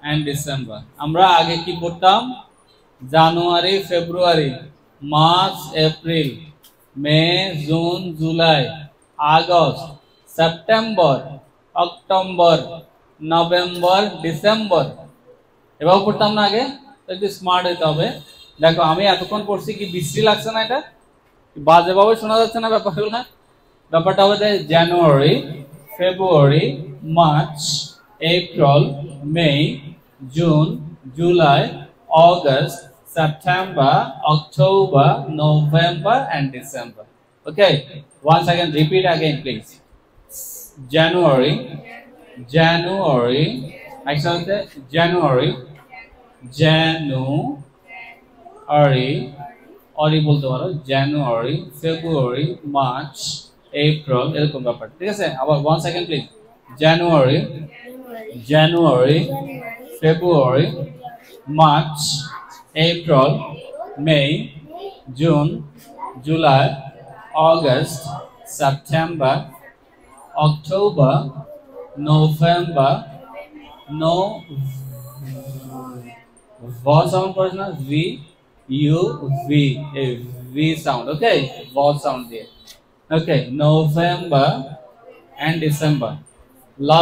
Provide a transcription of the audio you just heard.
and December. আমরা আগে কি পড়তাম? January, February, March, April, May, June, July, August, September, October, November, December. এভাবে পড়তাম না আগে? একটু স্মার্ট হইতে হবে। দেখো আমি এতক্ষণ পড়ছি, কি বিশ্রী লাগছে না? এটা বাজে ভাবে শোনা যাচ্ছে না ব্যাপারগুলো? ব্যাপারটা হবে January, February, March, April, May, June, July, August, September, October, November, and December. Okay, once again, repeat again, please. January, January, actually, January, January, Ori বলতে পারো, জানুয়ারি, ফেব্রুয়ারি, মার্চ, এপ্রিল, এরকম ব্যাপার। ঠিক আছে, আবার one second please. January, January, February, March, April, May, June, July, August, September, October, November, sound পড়ে না, V U V, a V sound, okay, vowel sound there. Okay, November and December.